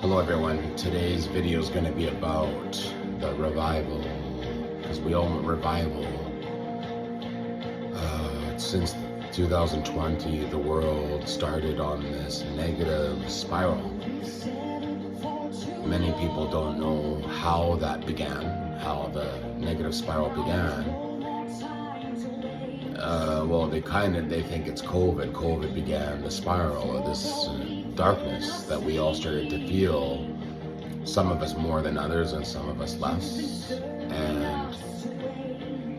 Hello everyone, today's video is going to be about the revival, because we all want revival. Since 2020, the world started on this negative spiral. Many people don't know how that began, how the negative spiral began. They think it's COVID. COVID began the spiral of this darkness that we all started to feel, some of us more than others and some of us less, and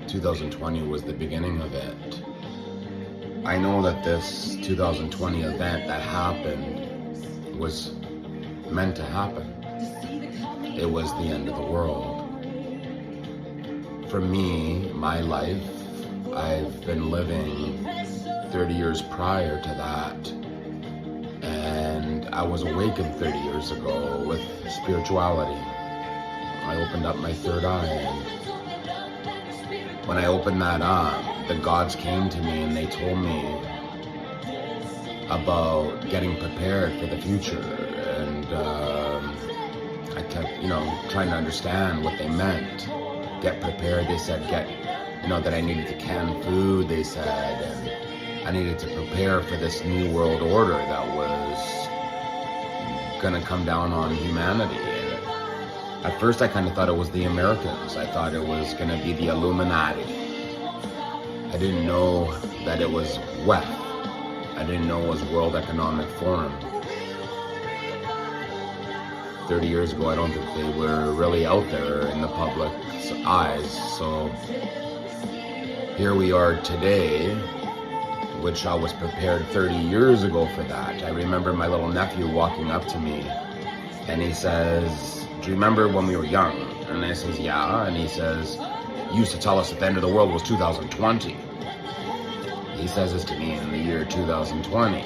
2020 was the beginning of it. I know that this 2020 event that happened was meant to happen. It was the end of the world. For me, my life, I've been living 30 years prior to that, and I was awakened 30 years ago with spirituality. I opened up my third eye, and when I opened that up, the gods came to me and they told me about getting prepared for the future, and I kept, trying to understand what they meant. Get prepared, they said, that I needed to can food, they said, and I needed to prepare for this new world order that was gonna come down on humanity. And at first I kind of thought it was the Americans. I thought it was gonna be the Illuminati. I didn't know that it was WEF. I didn't know it was World Economic Forum. 30 years ago, I don't think they were really out there in the public's eyes. So here we are today, which I was prepared 30 years ago for that. I remember my little nephew walking up to me and he says, "Do you remember when we were young?" And I says, "Yeah." And he says, "You used to tell us that the end of the world was 2020. He says this to me in the year 2020.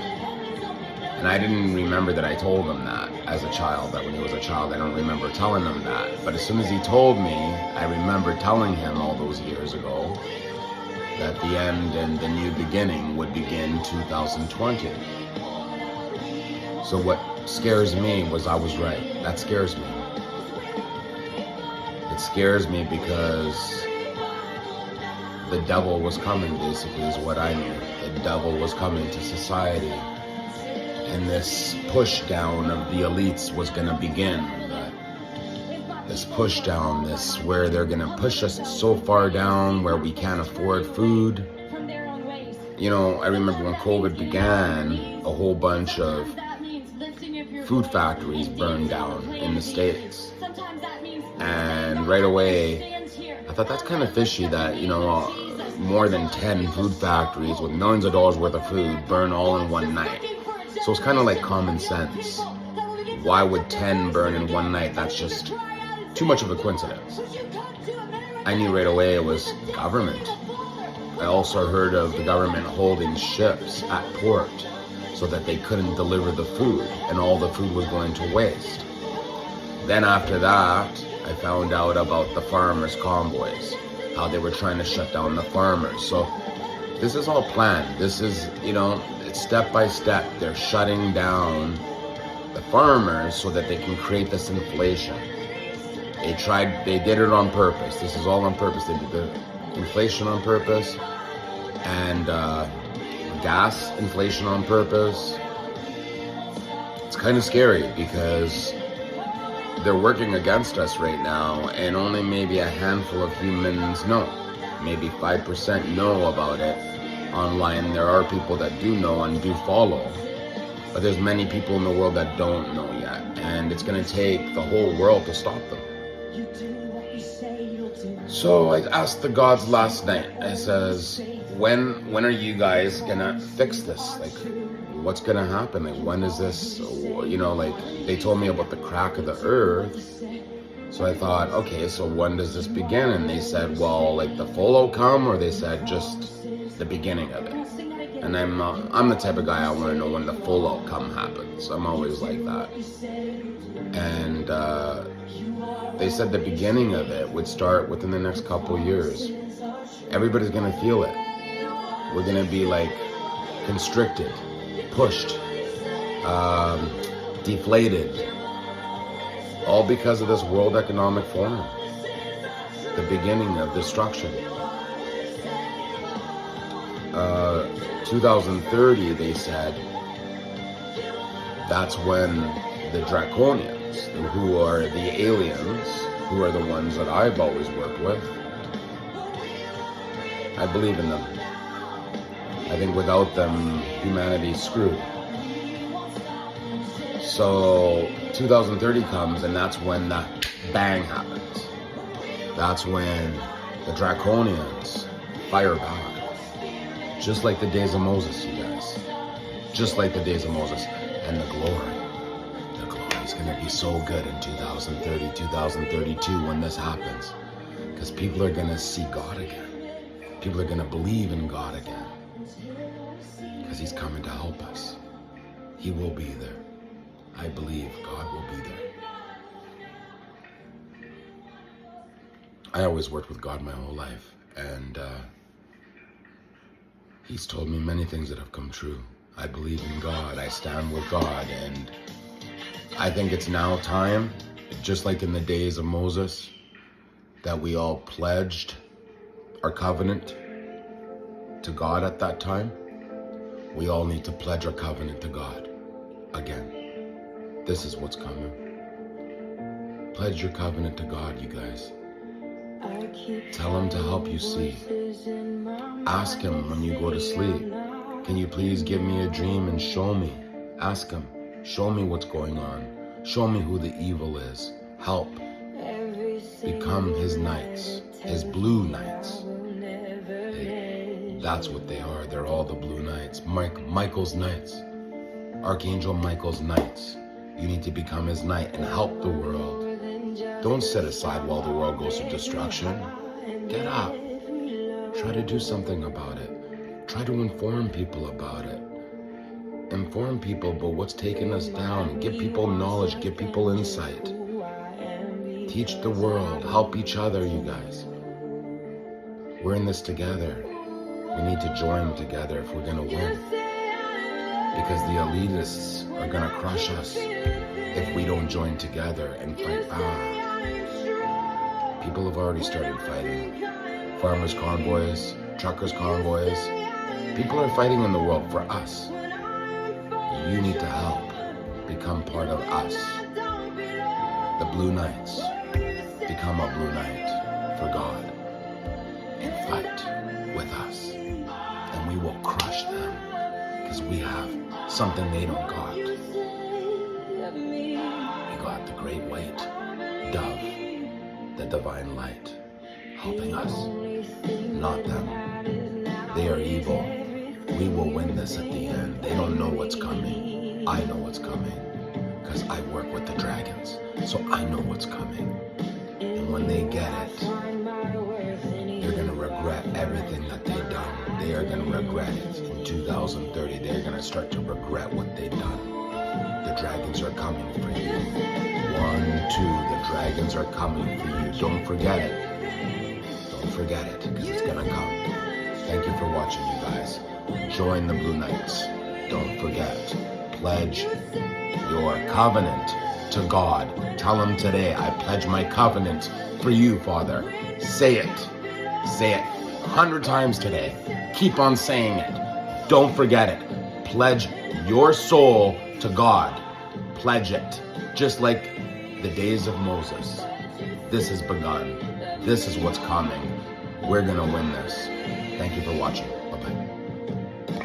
And I didn't remember that I told him that as a child, that when he was a child, I don't remember telling him that. But as soon as he told me, I remember telling him all those years ago that the end and the new beginning would begin 2020. So what scares me was I was right. That scares me. It scares me because the devil was coming, basically, is what I knew. The devil was coming to society. And this push down of the elites was going to begin. This push down, this where they're going to push us so far down where we can't afford food. I remember when COVID began, a whole bunch of food factories burned down in the States. And right away, I thought that's kind of fishy that, more than 10 food factories with millions of dollars worth of food burn all in one night. So it's kind of like common sense. Why would 10 burn in one night? That's just too much of a coincidence. I knew right away it was government. I also heard of the government holding ships at port so that they couldn't deliver the food and all the food was going to waste. Then after that, I found out about the farmers' convoys, how they were trying to shut down the farmers. So this is all planned. This is, it's step by step. They're shutting down the farmers so that they can create this inflation. They did it on purpose. This is all on purpose. They did the inflation on purpose, and gas inflation on purpose. It's kind of scary because they're working against us right now, and only maybe a handful of humans know. Maybe 5% know about it online. There are people that do know and do follow, but there's many people in the world that don't know yet, and it's going to take the whole world to stop them. So I asked the gods last night, I says, when are you guys gonna fix this? Like, what's gonna happen? Like, when is this, they told me about the crack of the earth. So I thought, okay, so when does this begin? And they said, well, like the full outcome, or they said just the beginning of it. And I'm the type of guy, I want to know when the full outcome happens. I'm always like that. And they said the beginning of it would start within the next couple years. Everybody's gonna feel it. We're gonna be like constricted, pushed, deflated, All because of this World Economic Forum. The beginning of destruction. 2030, they said, that's when the Draconians, who are the aliens, who are the ones that I've always worked with, I believe in them. I think without them, humanity's screwed. So 2030 comes, and that's when the bang happens. That's when the Draconians fire back. Just like the days of Moses, you guys. Just like the days of Moses. And the glory is going to be so good in 2030, 2032 when this happens. Because people are going to see God again. People are going to believe in God again. Because he's coming to help us. He will be there. I believe God will be there. I always worked with God my whole life. And he's told me many things that have come true. I believe in God. I stand with God. And I think it's now time, just like in the days of Moses, that we all pledged our covenant to God at that time. We all need to pledge our covenant to God again. This is what's coming. Pledge your covenant to God, you guys. Tell him to help you see. Ask him when you go to sleep. Can you please give me a dream and show me? Ask him. Show me what's going on. Show me who the evil is. Help. Become his knights. His blue knights. That's what they are. They're all the blue knights. Michael's knights. Archangel Michael's knights. You need to become his knight and help the world. Don't sit aside while the world goes to destruction. Get up. Try to do something about it. Try to inform people about it. Inform people about what's taking us down. Give people knowledge. Give people insight. Teach the world. Help each other, you guys. We're in this together. We need to join together if we're going to win. Because the elitists are going to crush us if we don't join together and fight back. People have already started fighting. Farmers' convoys, truckers' convoys. People are fighting in the world for us. You need to help become part of us. The Blue Knights. Become a Blue Knight for God. And fight with us. And we will crush them. Because we have something they don't got. We got the great white dove, the divine light, helping us, not them. They are evil. We will win this at the end. They don't know what's coming. I know what's coming because I work with the dragons. So I know what's coming. And when they get it, they're going to regret everything that they've done. They are going to regret it. In 2030, they're going to start to regret what they've done. The dragons are coming for you. 1, 2, the dragons are coming for you. Don't forget it. Don't forget it, because it's going to come. Thank you for watching, you guys. Join the Blue Knights. Don't forget. Pledge your covenant to God. Tell him today, I pledge my covenant for you, Father. Say it. Say it 100 times today. Keep on saying it. Don't forget it. Pledge your soul to God. Pledge it. Just like the days of Moses. This has begun. This is what's coming. We're going to win this. Thank you for watching.